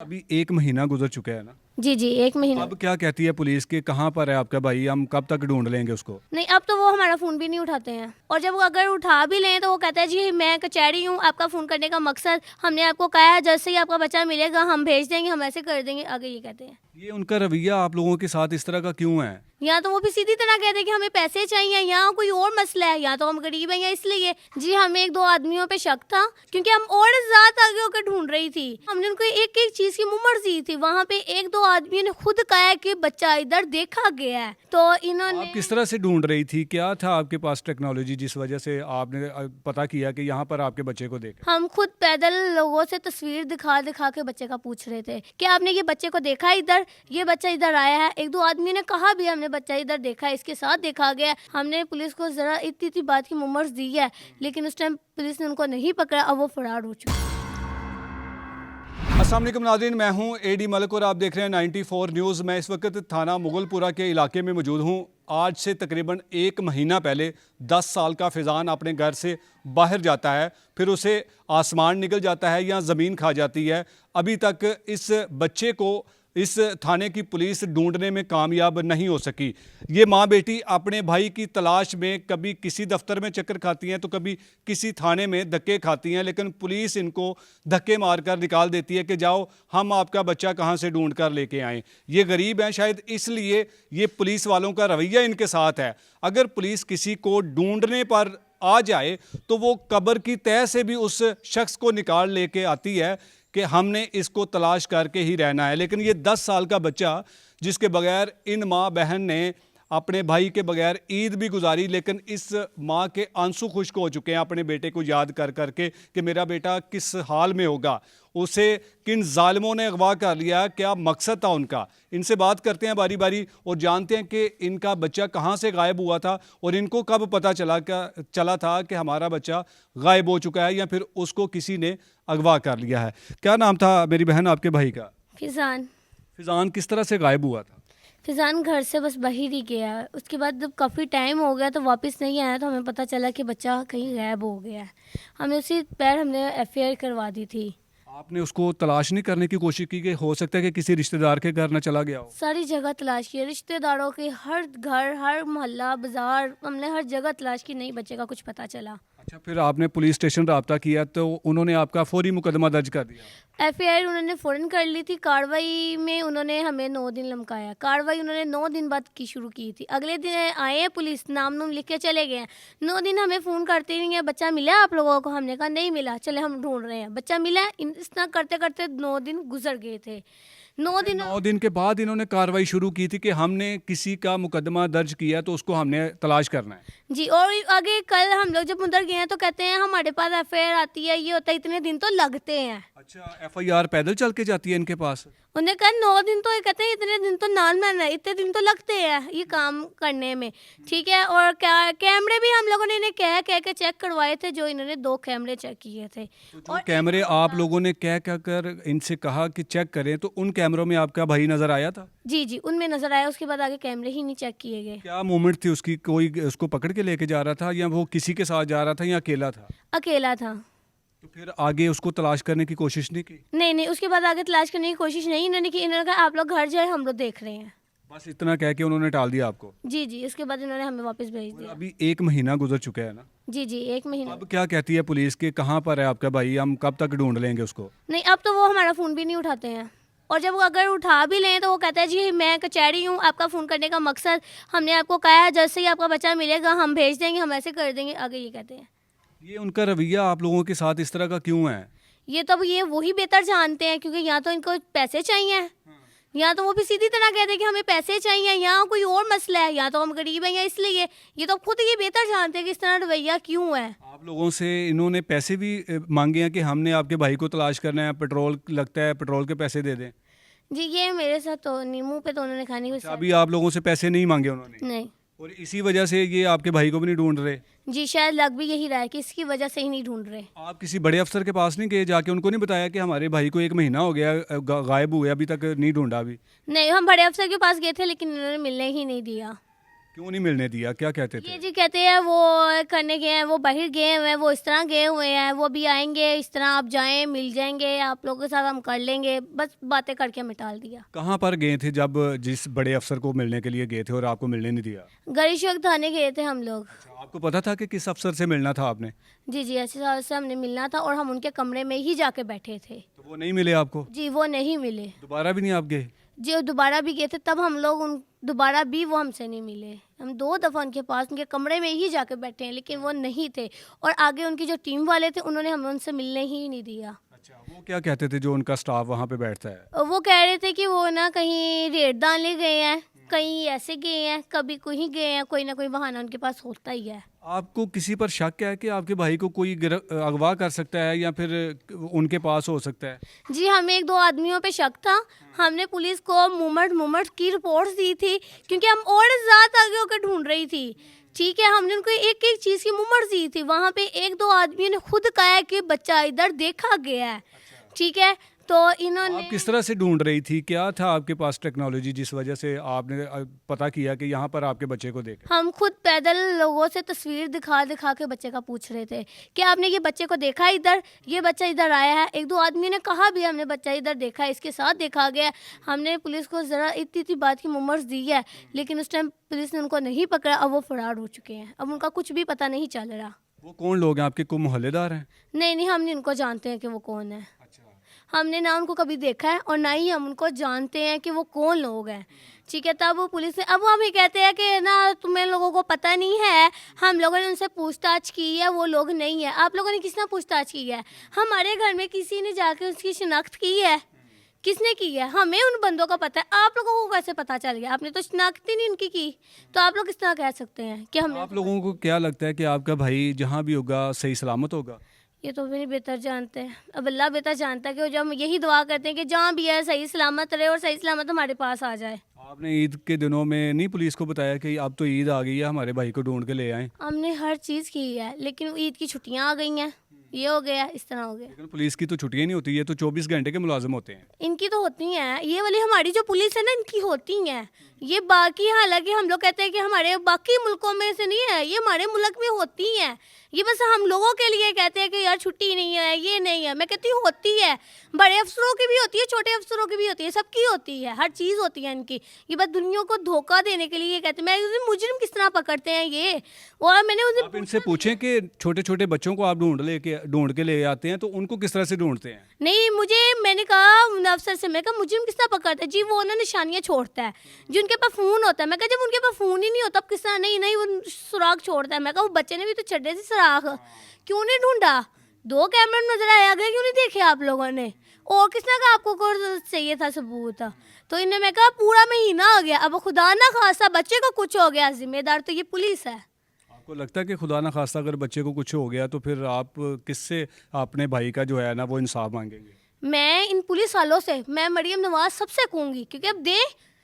अभी 1 महीना गुजर चुका है ना। जी जी, 1 महीना। अब क्या कहती है पुलिस कि कहाँ पर है आपका भाई, हम कब तक ढूंढ लेंगे उसको? नहीं, अब तो वो हमारा फ़ोन भी नहीं उठाते हैं, और जब वो अगर उठा भी लें तो वो कहता है जी मैं कचहरी हूँ, आपका फ़ोन करने का मकसद हमने आपको कहा है जैसे ही आपका बच्चा मिलेगा हम भेज देंगे, हम ऐसे कर देंगे, आगे ये कहते हैं। ये उनका रवैया आप लोगों के साथ इस तरह का क्यों है? या तो वो भी सीधी तरह कहते हैं कि हमें पैसे चाहिए, या कोई और मसला है, या तो हम गरीब हैं या इसलिए। जी हमें 1-2 आदमियों पे शक था, क्योंकि हम और ज़्यादा आगे होकर ढूंढ रही थी। हमने उनको एक एक चीज़ की मुमर्ज़ दी थी। वहाँ पे 1-2 आदमियों ने खुद कहा है कि बच्चा इधर देखा गया है, तो इन्होंने। आप किस तरह से ढूंढ रही थी? क्या था आपके पास टेक्नोलॉजी जिस वजह से आपने पता किया कि यहाँ पर आपके बच्चे को देखा? हम खुद पैदल लोगों से तस्वीर दिखा दिखा के बच्चे का पूछ रहे थे कि आपने ये बच्चे को देखा है इधर, ये बच्चा इधर आया है। 1-2 आदमी ने कहा भी हमने बच्चा इधर देखा है, इसके साथ देखा गया है। हमने पुलिस को जरा इतनी इतनी बात की मुमर्स दी है, लेकिन उस टाइम पुलिस ने उनको नहीं पकड़ा, अब वो फरार हो चुके हैं। अस्सलाम वालेकुम नाज़रीन, मैं हूं एडी मलिक और आप देख रहे हैं 94 न्यूज़। मैं इस वक्त थाना मुगलपुरा के इलाके में मौजूद हूं। आज से तकरीबन 1 महीना पहले 10 साल का फ़िज़ान अपने घर से बाहर जाता है, फिर उसे आसमान निकल जाता है या ज़मीन खा जाती है। अभी तक इस बच्चे को इस थाने की पुलिस ढूंढने में कामयाब नहीं हो सकी। ये माँ बेटी अपने भाई की तलाश में कभी किसी दफ्तर में चक्कर खाती हैं तो कभी किसी थाने में धक्के खाती हैं, लेकिन पुलिस इनको धक्के मारकर निकाल देती है कि जाओ, हम आपका बच्चा कहाँ से ढूंढ कर लेके आएँ। ये गरीब हैं, शायद इसलिए ये पुलिस वालों का रवैया इनके साथ है। अगर पुलिस किसी को ढूंढने पर आ जाए तो वो कब्र की तह से भी उस शख्स को निकाल लेके आती है कि हमने इसको तलाश करके ही रहना है। लेकिन ये 10 साल का बच्चा जिसके बगैर इन माँ बहन ने अपने भाई के बगैर ईद भी गुजारी, लेकिन इस माँ के आंसू खुश्क हो चुके हैं अपने बेटे को याद कर करके कि मेरा बेटा किस हाल में होगा, उसे किन जालिमों ने अगवा कर लिया, क्या मकसद था उनका। इनसे बात करते हैं बारी बारी और जानते हैं कि इनका बच्चा कहाँ से गायब हुआ था और इनको कब पता चला था कि हमारा बच्चा गायब हो चुका है या फिर उसको किसी ने अगवा कर लिया है। क्या नाम था मेरी बहन आपके भाई का? फिजान। फिजान किस तरह से गायब हुआ था? फिजान घर से बस बाहर ही गया, उसके बाद जब काफ़ी टाइम हो गया तो वापस नहीं आया, तो हमें पता चला कि बच्चा कहीं गायब हो गया है। हमने उसी पैर हमने एफआईआर करवा दी थी। आपने उसको तलाश नहीं करने की कोशिश की कि हो सकता है कि किसी रिश्तेदार के घर न चला गया हो? सारी जगह तलाश की, रिश्तेदारों के हर घर, हर मोहल्ला, बाजार, हमने हर जगह तलाश की, नहीं बच्चे का कुछ पता चला। अच्छा, फिर आपने पुलिस स्टेशन रब्ता किया तो उन्होंने आपका फौरी मुकदमा दर्ज कर दिया? एफआईआर उन्होंने फ़ौरन कर ली थी। कार्रवाई में उन्होंने हमें 9 दिन लमकाया। कार्रवाई उन्होंने 9 दिन बाद की शुरू की थी। अगले दिन आए हैं पुलिस, नाम नूम लिख के चले गए हैं। 9 दिन हमें फ़ोन करते नहीं है, बच्चा मिला आप लोगों को? हमने कहा नहीं मिला, चले हम ढूंढ रहे हैं, बच्चा मिला है। इस तरह करते करते 9 दिन गुजर गए थे। 9 दिन 9 दिन के बाद इन्होंने कार्रवाई शुरू की थी कि हमने किसी का मुकदमा दर्ज किया तो उसको हमने तलाश करना है। जी, और आगे कल हम लोग जब उधर गए हैं तो कहते हैं हमारे पास एफआईआर आती है, ये होता है, इतने दिन तो लगते हैं। अच्छा, एफआईआर पैदल चल के जाती है इनके पास? उन्हें कहा 9 दिन, तो ये कहते हैं इतने दिन तो नान मैन है, इतने दिन तो लगते हैं ये काम करने में। ठीक है, और क्या कैमरे भी हम लोगों ने इन्हें कह के चेक करवाए थे, जो इन्होंने 2 कैमरे चेक किए थे। तो जो और कैमरे आप लोगों ने कह कर इनसे कहा कि चेक करें, तो उन कैमरों में आपका भाई नजर आया था? जी जी, उनमें नजर आया, उसके बाद आगे कैमरे ही नहीं चेक किए गए। क्या मूवमेंट थी उसकी? कोई उसको पकड़ के लेके जा रहा था या वो किसी के साथ जा रहा था या अकेला था? अकेला था। तो फिर आगे उसको तलाश करने की कोशिश नहीं की? नहीं नहीं, उसके बाद आगे तलाश करने की कोशिश नहीं इन्होंने की। इन्होंने कहा आप लोग घर जाए, हम लोग देख रहे हैं। बस इतना कह के उन्होंने टाल दिया आपको? जी जी, उसके बाद इन्होंने हमें वापस भेज और दिया। अभी 1 महीना गुजर चुका है ना। जी जी, 1 महीना। अब क्या कहती है पुलिस कि कहाँ पर है आपका भाई, हम कब तक ढूंढ लेंगे उसको? नहीं, अब तो वो हमारा फ़ोन भी नहीं उठाते हैं, और जब वो अगर उठा भी लें तो वो कहता है जी मैं कचहरी हूँ, आपका फ़ोन करने का मकसद हमने आपको कहा है जैसे ही आपका बच्चा मिलेगा हम भेज देंगे, हम ऐसे कर देंगे, आगे ये कहते हैं। ये उनका रवैया आप लोगों के साथ इस तरह का क्यों है? ये तो अब ये वही बेहतर जानते हैं, क्योंकि या तो इनको पैसे चाहिए, या तो वो भी सीधी तरह कहते हैं कि हमें पैसे चाहिए, या कोई और मसला है, या तो हम गरीब हैं या इसलिए। ये तो खुद ये बेहतर जानते हैं कि इस तरह रवैया क्यों है। आप लोगों से इन्होंने पैसे भी मांगे हैं कि हमने आपके भाई को तलाश करना है, पेट्रोल लगता है, पेट्रोल के पैसे दे दें? जी, ये मेरे साथ तो नहीं, मुँह पे तो उन्होंने खाने को अभी आप लोगों से पैसे नहीं मांगे उन्होंने नहीं। और इसी वजह से ये आपके भाई को भी नहीं ढूंढ रहे? जी, शायद लग भी यही रहा है कि इसकी वजह से ही नहीं ढूंढ रहे। आप किसी बड़े अफसर के पास नहीं गए, जाके उनको नहीं बताया कि हमारे भाई को 1 महीना हो गया गायब हुए, अभी तक नहीं ढूंढा? अभी नहीं, हम बड़े अफसर के पास गए थे, लेकिन इन्होंने मिलने ही नहीं दिया। क्यों नहीं मिलने दिया, क्या कहते थे? ये जी कहते हैं वो करने गए हैं, वो बाहर गए हुए हैं, वो इस तरह गए हुए हैं, वो भी आएंगे, इस तरह आप जाएं, मिल जाएंगे, आप लोगों के साथ हम कर लेंगे, बस बातें करके हमें टाल दिया। कहाँ पर गए थे जब जिस बड़े अफसर को मिलने के लिए गए थे और आपको मिलने नहीं दिया? गरी चौक थाने गए थे हम लोग। अच्छा, आपको पता था कि किस अफसर से मिलना था आपने? जी जी, ऐसे साल से हमने मिलना था और हम उनके कमरे में ही जाके बैठे थे। तो वो नहीं मिले आपको? जी वो नहीं मिले। दोबारा भी नहीं आप गए? जो दोबारा भी गए थे तब हम लोग उन दोबारा भी वो हमसे नहीं मिले। हम 2 दफ़ा उनके पास उनके कमरे में ही जाके बैठे हैं, लेकिन वो नहीं थे। और आगे उनकी जो टीम वाले थे उन्होंने हमें उनसे मिलने ही नहीं दिया। अच्छा, वो क्या कहते थे जो उनका स्टाफ वहाँ पे बैठता है? वो कह रहे थे कि वो ना कहीं रेड डालने गए हैं, कहीं ऐसे गए हैं, कभी कहीं गए हैं, कोई ना कोई बहाना उनके पास होता ही है। आपको किसी पर शक है कि आपके भाई को कोई अगवा कर सकता है या फिर उनके पास हो सकता है? जी हमें 1-2 आदमियों पे शक था। हमने पुलिस को मुमट की रिपोर्ट दी थी, क्योंकि हम और ज़्यादा आगे होकर ढूंढ रही थी। ठीक है, हमने उनको एक एक चीज़ की मुमट दी थी। वहाँ पे 1-2 आदमियों ने खुद कहा है कि बच्चा इधर देखा गया है। ठीक है, तो इन्होंने आप किस तरह से ढूंढ रही थी? क्या था आपके पास टेक्नोलॉजी जिस वजह से आपने पता किया कि यहाँ पर आपके बच्चे को देखा? हम खुद पैदल लोगों से तस्वीर दिखा दिखा के बच्चे का पूछ रहे थे कि आपने ये बच्चे को देखा है इधर, ये बच्चा इधर आया है। 1-2 आदमी ने कहा भी हमने बच्चा इधर देखा है, इसके साथ देखा गया है। हमने पुलिस को ज़रा इतनी बात की मुमर्स दी है, लेकिन उस टाइम पुलिस ने उनको नहीं पकड़ा। अब वो फरार हो चुके हैं, अब उनका कुछ भी पता नहीं चल रहा। वो कौन लोग हैं आपके, को मोहल्लेदार हैं? नहीं नहीं, हम नहीं उनको जानते हैं कि वो कौन है। अच्छा, हमने ना उनको कभी देखा है और ना ही हम उनको जानते हैं कि वो कौन लोग हैं। ठीक है, तब वो पुलिस ने अब वो हमें कहते हैं कि ना तुम्हें लोगों को पता नहीं है, हम लोगों ने उनसे पूछताछ की है, वो लोग नहीं है। आप लोगों ने किसने पूछताछ की है? हमारे घर में किसी ने जाके उसकी शिनाख्त की है? किसने की है? हमें उन बंदों का पता है, आप लोगों को कैसे पता चल गया? आपने तो शिनाख्त ही नहीं उनकी की, तो आप लोग किस तरह कह सकते हैं कि हमने? आप लोगों को क्या लगता है कि आपका भाई जहाँ भी होगा सही सलामत होगा? ये तो भी बेहतर जानते हैं, अब अल्लाह बेहतर जानता है कि जो हम यही दुआ करते हैं कि जहाँ भी है सही सलामत रहे और सही सलामत हमारे पास आ जाए। आपने ईद के दिनों में नहीं पुलिस को बताया कि अब तो ईद आ गई है, हमारे भाई को ढूंढ के ले आएं? हमने हर चीज़ की है, लेकिन ईद की छुट्टियाँ आ गई हैं, ये हो गया, इस तरह हो गया। लेकिन पुलिस की तो छुट्टियां नहीं होती, ये तो 24 घंटे के मुलाजिम होते हैं। इनकी तो होती हैं, ये वाली हमारी जो पुलिस है ना, इनकी होती हैं। ये बाकी, हालांकि हम लोग कहते हैं कि हमारे बाकी मुल्कों में से नहीं है, ये हमारे मुल्क में होती हैं। ये बस हम लोगों के लिए कहते हैं कि यार छुट्टी नहीं है, ये नहीं है। मैं कहती हूँ होती है, बड़े अफसरों की भी होती है, छोटे अफसरों की भी होती है, सबकी होती है, हर चीज़ होती है इनकी। ये बस दुनिया को धोखा देने के लिए ये कहते हैं। मैं उस दिन मुजरिम किस तरह पकड़ते हैं ये, और मैंने उस आप दिन इनसे पूछें कि छोटे छोटे बच्चों को आप ढूंढ के ले आते हैं तो उनको किस तरह से ढूंढते हैं? नहीं, मैंने कहा अफसर से, मैं कहा मुजरिम किस तरह पकड़ता है? जी वो ना निशानियाँ छोड़ता है, जी उनके पास फ़ोन होता है। मैं कहा जब उनके पास फ़ोन ही नहीं होता, अब किस तरह? नहीं नहीं, वो सुराग छोड़ता है। मैं कहा वो बच्चे ने भी तो छड्डे से सुराग, क्यों नहीं ढूंढा? 2 कैमरे नजर आया गया, क्यों नहीं देखे आप लोगों ने? और किसने कहा आपको को चाहिए था सबूत? तो इन्हें मैं कहा पूरा महीना हो गया, अब खुदा ना खासा बच्चे को कुछ हो गया, जिम्मेदार तो ये पुलिस है। आपको लगता है कि खुदा ना खास्ता अगर बच्चे को कुछ हो गया तो फिर आप किससे अपने भाई का जो है ना वो इंसाफ मांगेंगे? मैं इन पुलिस वालों से, मैं मरियम नवाज सबसे कहूँगी, क्योंकि अब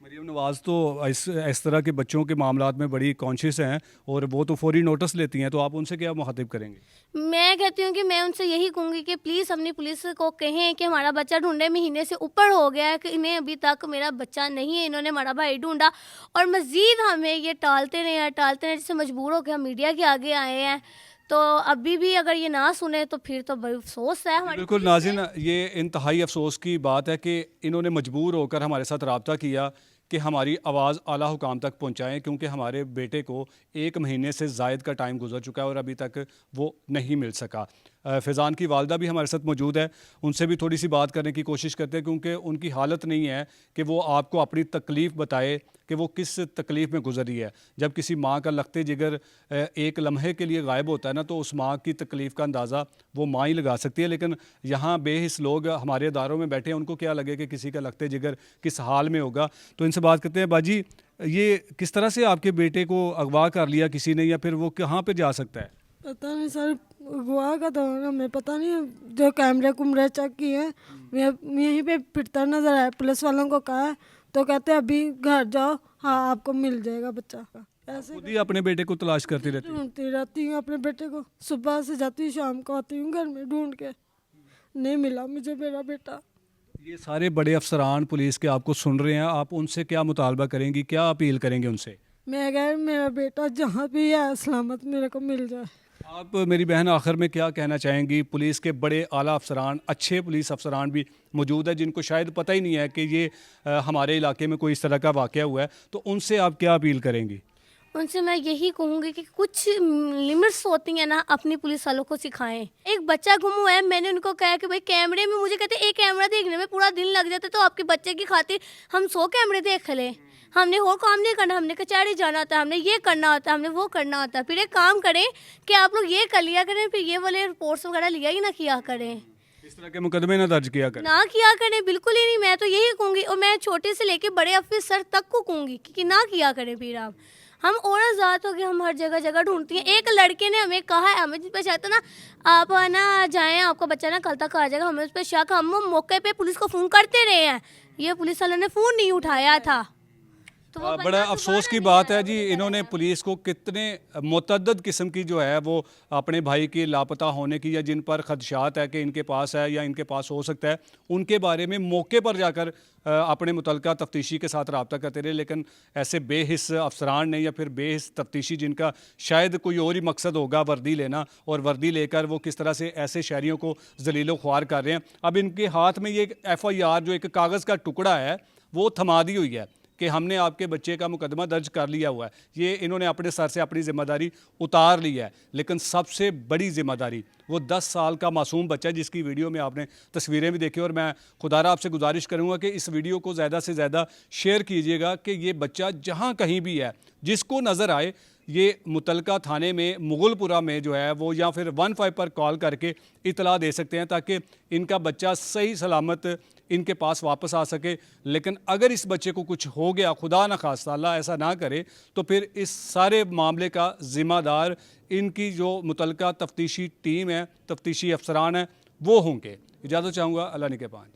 मरियम नवाज तो इस तरह के बच्चों के मामलात में बड़ी कॉन्शियस हैं और वो तो फौरी नोटिस लेती हैं, तो आप उनसे क्या मुखातिब करेंगे? मैं कहती हूँ कि मैं उनसे यही कहूँगी कि प्लीज़ अपनी पुलिस को कहें कि हमारा बच्चा ढूंढे महीने से ऊपर हो गया है, कि इन्हें अभी तक मेरा बच्चा नहीं है, इन्होंने हमारा भाई ढूंढा और मज़ीद हमें ये टालते रहे, जिससे मजबूर होकर हम मीडिया के आगे आए हैं। तो अभी भी अगर ये ना सुने तो फिर तो बड़ी अफसोस है हमारी बिल्कुल पुलिस पे। नाज़रीन, ये इंतहाई अफसोस की बात है कि इन्होंने मजबूर होकर हमारे साथ रब्ता किया कि हमारी आवाज़ आला हुकाम तक पहुंचाएं, क्योंकि हमारे बेटे को 1 महीने से ज़ायद का टाइम गुजर चुका है और अभी तक वो नहीं मिल सका। फैज़ान की वालदा भी हमारे साथ मौजूद है, उनसे भी थोड़ी सी बात करने की कोशिश करते हैं, क्योंकि उनकी हालत नहीं है कि वो आपको अपनी तकलीफ़ बताए कि वो किस तकलीफ़ में गुजरी है। जब किसी माँ का लखते जिगर एक लम्हे के लिए गायब होता है ना, तो उस माँ की तकलीफ़ का अंदाज़ा वो माँ ही लगा सकती है। लेकिन यहाँ बेहिस लोग हमारे अदारों में बैठे हैं, उनको क्या लगे कि किसी का लखते जिगर किस हाल में होगा। तो इनसे बात करते हैं। बाजी, ये किस तरह से आपके बेटे को अगवा कर लिया किसी ने, या फिर वो कहाँ पे जा सकता है? पता नहीं सर, अगवा का तो हमें पता नहीं। जो कैमरे कुमरे चेक किए हैं, यहीं पे फिरता नजर आया। पुलिस वालों को कहा है तो कहते हैं अभी घर जाओ, हाँ आपको मिल जाएगा बच्चा का। ऐसे खुद ही अपने बेटे को तलाश करती रहती है? ढूंढती रहती हूँ अपने बेटे को, सुबह से जाती हूँ, शाम को आती हूँ घर में ढूंढ के, नहीं मिला मुझे मेरा बेटा। ये सारे बड़े अफसरान पुलिस के आपको सुन रहे हैं, आप उनसे क्या मुतालबा करेंगी, क्या अपील करेंगे उनसे? मैं कह मेरा बेटा जहाँ भी है सलामत मेरे को मिल जाए। आप मेरी बहन आखिर में क्या कहना चाहेंगी? पुलिस के बड़े आला अफसरान, अच्छे पुलिस अफसरान भी मौजूद है जिनको शायद पता ही नहीं है कि ये हमारे इलाके में कोई इस तरह का वाक़या हुआ है, तो उनसे आप क्या अपील करेंगी? उनसे मैं यही कहूँगी कि कुछ लिमिट्स होती हैं ना, अपनी पुलिस वालों को सिखाएं। एक बच्चा गुम हुआ है, मैंने उनको कहा कि भाई कैमरे में, मुझे कहते एक कैमरा देखने में पूरा दिन लग जाता है, तो आपके बच्चे की खातिर हम 100 कैमरे देख लें। हमने और काम नहीं करना, हमने कचहरी जाना होता है, हमने ये करना होता है, हमने वो करना होता है। फिर एक काम करें कि आप लोग ये कर लिया करें, फिर ये वाले रिपोर्ट्स वगैरह लिया ही ना किया करें, इस तरह के मुकदमे ना दर्ज किया करें। ना किया करें, बिल्कुल ही नहीं। मैं तो यही कहूँगी, और मैं छोटे से लेके बड़े ऑफिसर तक को कहूँगी कि ना किया करें। फिर आप, हम औरत ज़ात हो गए, हम हर जगह जगह ढूंढती हैं। एक लड़के ने हमें कहा है, हमें जिस पे शक था ना, आप ना जाएं, आपका बच्चा ना कल तक आ जाएगा, हमें उस पर शक, हम मौके पे पुलिस को फ़ोन करते रहे हैं, ये पुलिस वाले ने फ़ोन नहीं उठाया था। तो वो बड़ा बंदा अफसोस की दोबारा बात नहीं है आया, जी, वो इन्होंने बेचारा। पुलिस को कितने मुतअद्दिद किस्म की जो है वो अपने भाई के लापता होने की, या जिन पर खदशात है कि इनके पास है या इनके पास हो सकता है, उनके बारे में मौके पर जाकर अपने मुतलका तफ्तीशी के साथ रब्ता करते रहे। लेकिन ऐसे बेहिस अफसरान ने या फिर बेहिस तफ्तीशी जिनका शायद कोई और ही मकसद होगा वर्दी लेना, और वर्दी लेकर वो किस तरह से ऐसे शहरियों को जलीलो ख्वार कर रहे हैं। अब इनके हाथ में ये FIR जो एक कागज़ का टुकड़ा है वो थमा दी हुई है कि हमने आपके बच्चे का मुकदमा दर्ज कर लिया हुआ है। ये इन्होंने अपने सर से अपनी ज़िम्मेदारी उतार ली है। लेकिन सबसे बड़ी ज़िम्मेदारी वो 10 साल का मासूम बच्चा, जिसकी वीडियो में आपने तस्वीरें भी देखी, और मैं खुदारा आपसे गुजारिश करूँगा कि इस वीडियो को ज़्यादा से ज़्यादा शेयर कीजिएगा कि ये बच्चा जहाँ कहीं भी है, जिसको नज़र आए, ये मुतलका थाने में मुगलपुरा में जो है वो, या फिर 15 पर कॉल करके इतला दे सकते हैं, ताकि इनका बच्चा सही सलामत इनके पास वापस आ सके। लेकिन अगर इस बच्चे को कुछ हो गया, खुदा न खास्ता, अल्लाह ऐसा ना करे, तो फिर इस सारे मामले का ज़िम्मेदार इनकी जो मुतलका तफ्तीशी टीम है, तफ्तीशी अफसरान है, वो होंगे। इजाज़त चाहूँगा, अल्लाह निगहबान।